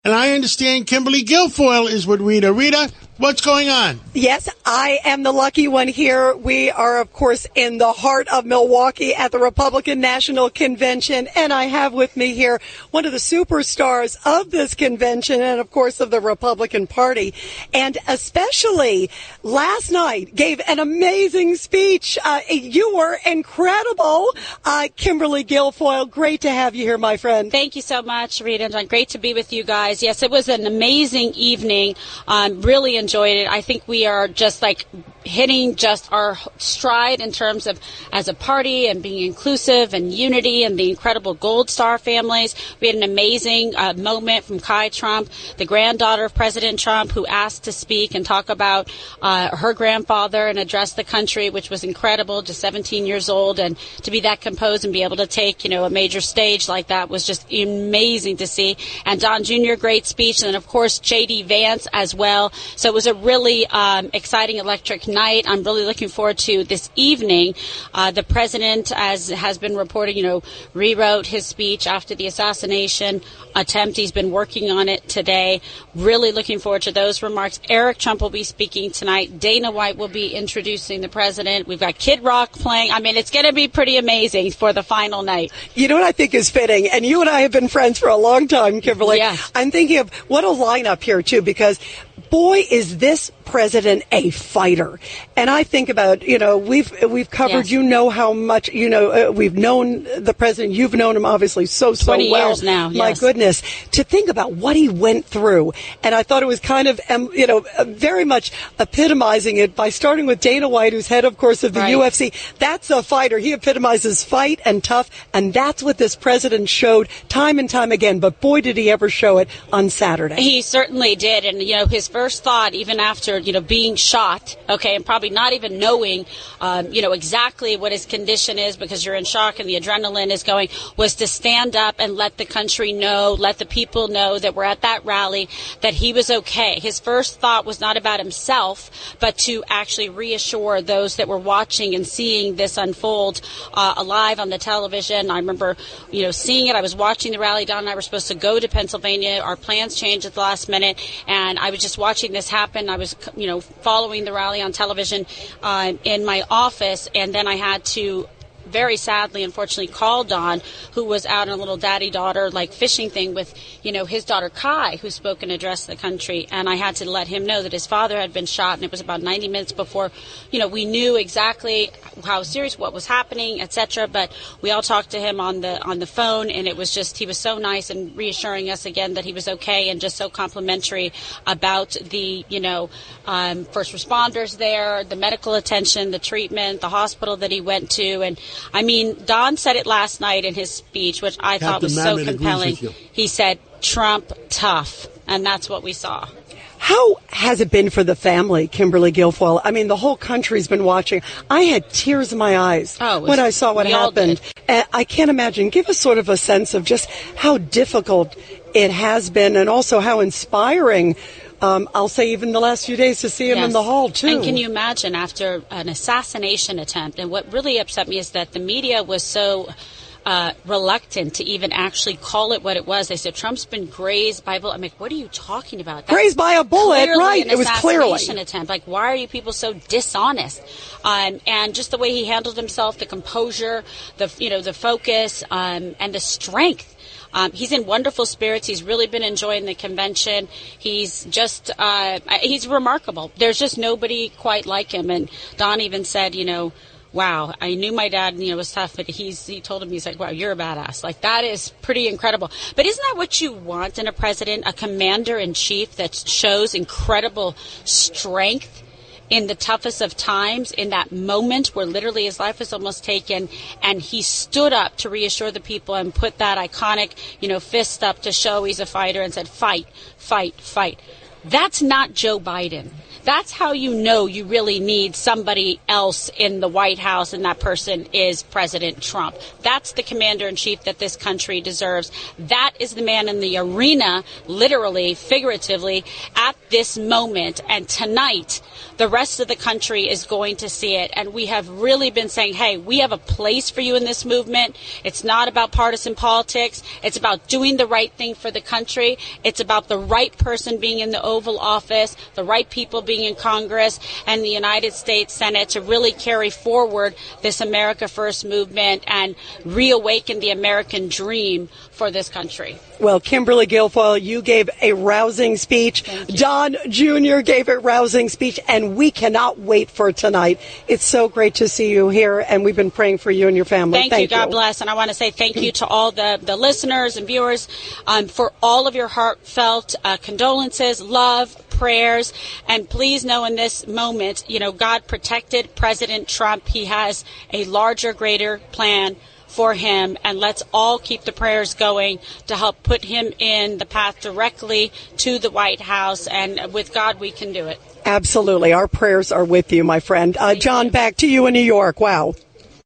And I understand Kimberly Guilfoyle is with Rita. Rita, what's going on? Yes, I am the lucky one here. We are, of course, in the heart of Milwaukee at the Republican National Convention. And I have with me here one of the superstars of this convention and, of course, of the Republican Party. And especially last night gave an amazing speech. You were incredible. Kimberly Guilfoyle, great to have you here, my friend. Thank you so much, Rita. And great to be with you guys. Yes, it was an amazing evening. Really enjoyed it. I think we are just like hitting just our stride in terms of as a party and being inclusive and unity and the incredible Gold Star families. We had an amazing moment from Kai Trump, the granddaughter of President Trump, who asked to speak and talk about her grandfather and address the country, which was incredible, just 17 years old. And to be that composed and be able to take, a major stage like that was just amazing to see. And Don Jr., great speech. And, of course, J.D. Vance as well. So it was a really exciting, electric night. I'm really looking forward to this evening. The president, as has been reported, rewrote his speech after the assassination attempt. He's been working on it today. Really looking forward to those remarks. Eric Trump will be speaking tonight. Dana White will be introducing the president. We've got Kid Rock playing. I mean, it's going to be pretty amazing for the final night. You know what I think is fitting? And you and I have been friends for a long time, Kimberly. Yes. I'm thinking of what a lineup here, too, because boy, is this president a fighter. And I think about, we've covered, yes. How much, we've known the president. You've known him obviously so 20 well. years now. My yes. goodness. To think about what he went through. And I thought it was kind of, very much epitomizing it by starting with Dana White, who's head, of course, of the right. UFC. That's a fighter. He epitomizes fight and tough. And that's what this president showed time and time again. But boy, did he ever show it on Saturday. He certainly did. And, his first thought, even after, being shot, and probably not even knowing, exactly what his condition is because you're in shock and the adrenaline is going, was to stand up and let the country know, let the people know that we're at that rally, that he was okay. His first thought was not about himself, but to actually reassure those that were watching and seeing this unfold alive on the television. I remember, seeing it. I was watching the rally. Don and I were supposed to go to Pennsylvania. Our plans changed at the last minute, and I was just watching this happen. I was, following the rally on television in my office, and then I had to very sadly, unfortunately, call Don, who was out on a little daddy-daughter, fishing thing with, his daughter Kai, who spoke and addressed the country. And I had to let him know that his father had been shot, and it was about 90 minutes before, we knew exactly how serious, what was happening, etc. But we all talked to him on the phone, and it was just, he was so nice and reassuring us again that he was okay and just so complimentary about the, first responders there, the medical attention, the treatment, the hospital that he went to. And I mean, Don said it last night in his speech, which I thought was so compelling. He said, Trump tough, and that's what we saw. How has it been for the family, Kimberly Guilfoyle? I mean, the whole country's been watching. I had tears in my eyes when I saw what happened. I can't imagine. Give us sort of a sense of just how difficult it has been and also how inspiring I'll say even the last few days to see him in the hall, too. And can you imagine after an assassination attempt? And what really upset me is that the media was so reluctant to even actually call it what it was. They said, Trump's been grazed by a bullet. I'm like, what are you talking about? That's grazed by a bullet, right. It was clearly an assassination attempt. Like, why are you people so dishonest? And just the way he handled himself, the composure, the focus, and the strength. He's in wonderful spirits. He's really been enjoying the convention. He's just, he's remarkable. There's just nobody quite like him. And Don even said, wow, I knew my dad, was tough, but he told him, he's like, wow, you're a badass. Like, that is pretty incredible. But isn't that what you want in a president, a commander-in-chief that shows incredible strength in the toughest of times, in that moment where literally his life was almost taken, and he stood up to reassure the people and put that iconic, fist up to show he's a fighter and said, fight, fight, fight. That's not Joe Biden. That's how you know you really need somebody else in the White House, and that person is President Trump. That's the commander-in-chief that this country deserves. That is the man in the arena, literally, figuratively, at this moment. And tonight, the rest of the country is going to see it. And we have really been saying, hey, we have a place for you in this movement. It's not about partisan politics. It's about doing the right thing for the country. It's about the right person being in the Oval Office, the right people being in Congress and the United States Senate to really carry forward this America First movement and reawaken the American dream for this country. Well, Kimberly Guilfoyle, you gave a rousing speech. Don Jr. gave a rousing speech, and we cannot wait for tonight. It's so great to see you here, and we've been praying for you and your family. Thank you. God bless. And I want to say thank you to all the listeners and viewers for all of your heartfelt condolences, love, prayers, and please know in this moment, God protected President Trump. He has a larger, greater plan for him, and let's all keep the prayers going to help put him in the path directly to the White House, and with God, we can do it. Absolutely. Our prayers are with you, my friend. John, back to you in New York. Wow.